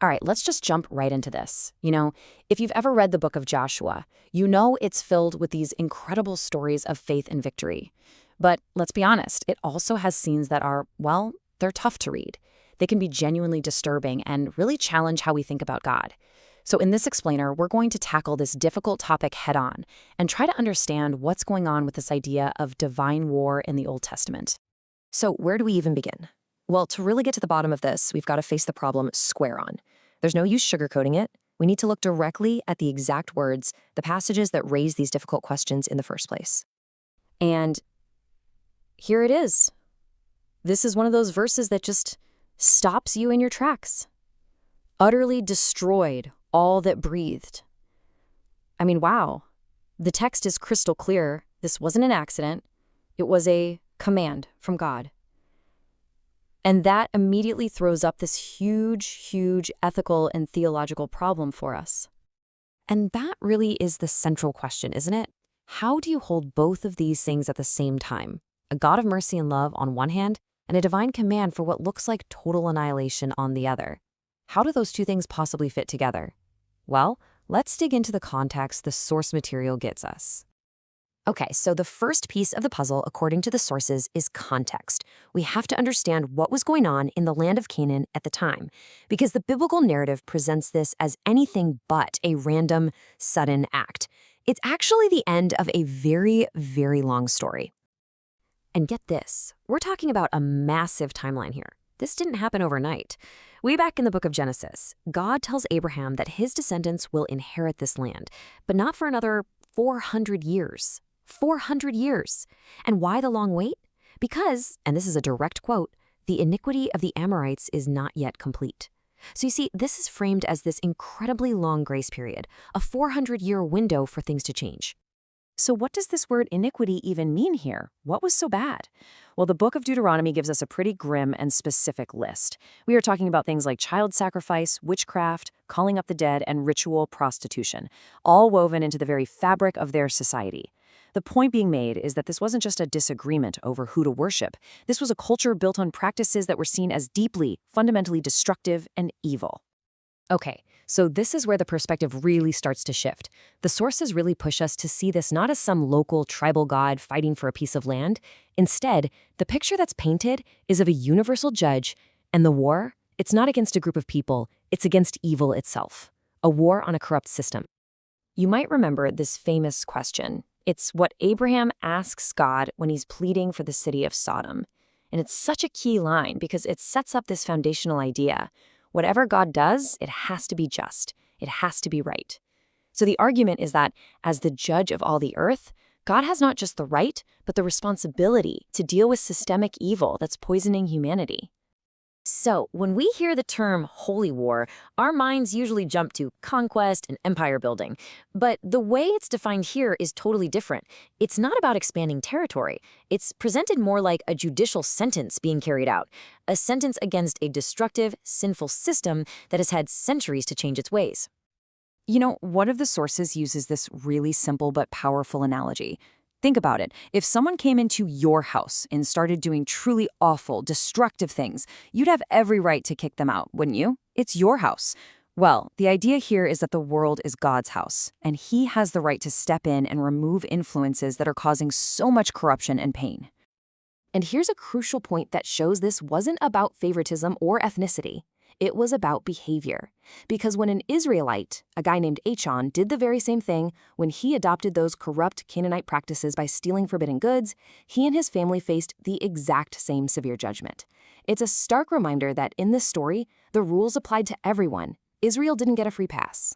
All right, let's just jump right into this. If you've ever read the book of Joshua, you know it's filled with these incredible stories of faith and victory. But let's be honest, it also has scenes that are, well, they're tough to read. They can be genuinely disturbing and really challenge how we think about God. So in this explainer, we're going to tackle this difficult topic head on and try to understand what's going on with this idea of divine war in the Old Testament. So where do we even begin? Well, to really get to the bottom of this, we've got to face the problem square on. There's no use sugarcoating it. We need to look directly at the exact words, the passages that raise these difficult questions in the first place. And here it is. This is one of those verses that just stops you in your tracks. Utterly destroyed all that breathed. I mean, wow. The text is crystal clear. This wasn't an accident. It was a command from God. And that immediately throws up this huge ethical and theological problem for us. And that really is the central question, isn't it? How do you hold both of these things at the same time? A God of mercy and love on one hand, and a divine command for what looks like total annihilation on the other. How do those two things possibly fit together? Well, let's dig into the context the source material gets us. Okay, so the first piece of the puzzle, according to the sources, is context. We have to understand what was going on in the land of Canaan at the time, because the biblical narrative presents this as anything but a random, sudden act. It's actually the end of a very long story. And get this, we're talking about a massive timeline here. This didn't happen overnight. Way back in the book of Genesis, God tells Abraham that his descendants will inherit this land, but not for another 400 years. 400 years. And why the long wait? Because, and this is a direct quote, the iniquity of the Amorites is not yet complete. So you see, this is framed as this incredibly long grace period, a 400-year window for things to change. So what does this word iniquity even mean here? What was so bad? Well, the book of Deuteronomy gives us a pretty grim and specific list. We are talking about things like child sacrifice, witchcraft, calling up the dead, and ritual prostitution, all woven into the very fabric of their society. The point being made is that this wasn't just a disagreement over who to worship. This was a culture built on practices that were seen as deeply, fundamentally destructive and evil. Okay, so this is where the perspective really starts to shift. The sources really push us to see this not as some local tribal god fighting for a piece of land. Instead, the picture that's painted is of a universal judge, and the war, it's not against a group of people, it's against evil itself. A war on a corrupt system. You might remember this famous question. It's what Abraham asks God when he's pleading for the city of Sodom. And it's such a key line because it sets up this foundational idea. Whatever God does, it has to be just. It has to be right. So the argument is that as the judge of all the earth, God has not just the right, but the responsibility to deal with systemic evil that's poisoning humanity. So when we hear the term holy war, our minds usually jump to conquest and empire building. But the way it's defined here is totally different. It's not about expanding territory. It's presented more like a judicial sentence being carried out, a sentence against a destructive, sinful system that has had centuries to change its ways. You know, one of the sources uses this really simple but powerful analogy. Think about it. If someone came into your house and started doing truly awful, destructive things, you'd have every right to kick them out, wouldn't you? It's your house. Well, the idea here is that the world is God's house, and He has the right to step in and remove influences that are causing so much corruption and pain. And here's a crucial point that shows this wasn't about favoritism or ethnicity. It was about behavior. Because when an Israelite, a guy named Achan, did the very same thing, when he adopted those corrupt Canaanite practices by stealing forbidden goods, he and his family faced the exact same severe judgment. It's a stark reminder that in this story, the rules applied to everyone. Israel didn't get a free pass.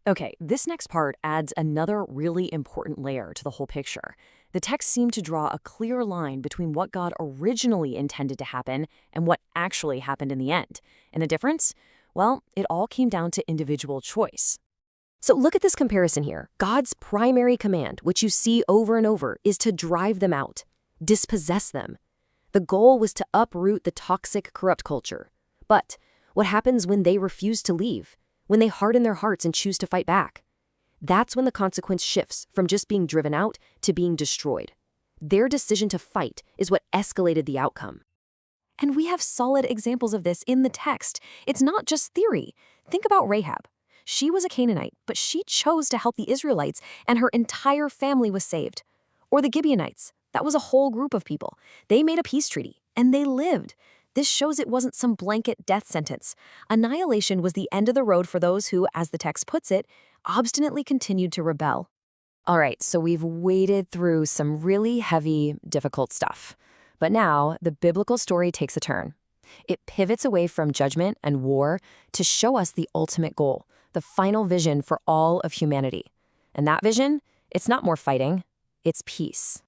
Okay, this next part adds another really important layer to the whole picture. The text seemed to draw a clear line between what God originally intended to happen and what actually happened in the end. And the difference? Well, it all came down to individual choice. So look at this comparison here. God's primary command, which you see over and over, is to drive them out, dispossess them. The goal was to uproot the toxic, corrupt culture. But what happens when they refuse to leave? When they harden their hearts and choose to fight back? That's when the consequence shifts from just being driven out to being destroyed. Their decision to fight is what escalated the outcome. And we have solid examples of this in the text. It's not just theory. Think about Rahab. She was a Canaanite, but she chose to help the Israelites, and her entire family was saved. Or the Gibeonites. That was a whole group of people. They made a peace treaty, and they lived. This shows it wasn't some blanket death sentence. Annihilation was the end of the road for those who, as the text puts it, obstinately continued to rebel. All right, so we've waded through some really heavy, difficult stuff. But now, the biblical story takes a turn. It pivots away from judgment and war to show us the ultimate goal, the final vision for all of humanity. And that vision, it's not more fighting, it's peace.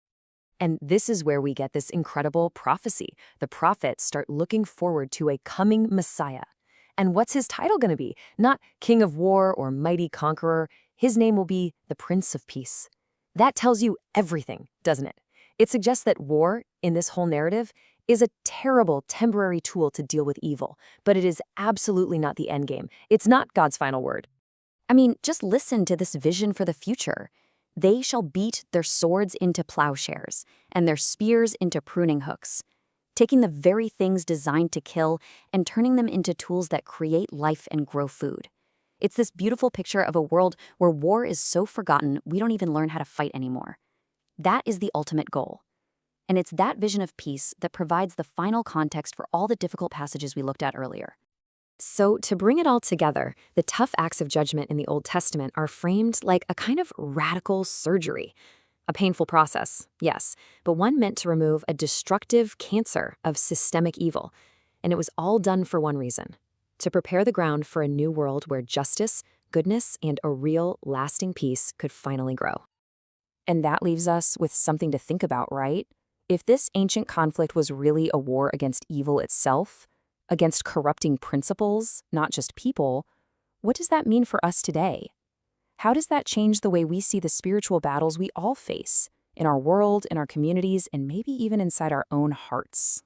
And this is where we get this incredible prophecy. The prophets start looking forward to a coming Messiah. And what's his title going to be? Not King of War or Mighty Conqueror. His name will be the Prince of Peace. That tells you everything, doesn't it? It suggests that war, in this whole narrative, is a terrible temporary tool to deal with evil, but it is absolutely not the end game. It's not God's final word. I mean, just listen to this vision for the future. They shall beat their swords into plowshares and their spears into pruning hooks, taking the very things designed to kill and turning them into tools that create life and grow food. It's this beautiful picture of a world where war is so forgotten we don't even learn how to fight anymore. That is the ultimate goal. And it's that vision of peace that provides the final context for all the difficult passages we looked at earlier. So, to bring it all together, the tough acts of judgment in the Old Testament are framed like a kind of radical surgery. A painful process, yes, but one meant to remove a destructive cancer of systemic evil. And it was all done for one reason: to prepare the ground for a new world where justice, goodness, and a real, lasting peace could finally grow. And that leaves us with something to think about, right? If this ancient conflict was really a war against evil itself, against corrupting principles, not just people, what does that mean for us today? How does that change the way we see the spiritual battles we all face in our world, in our communities, and maybe even inside our own hearts?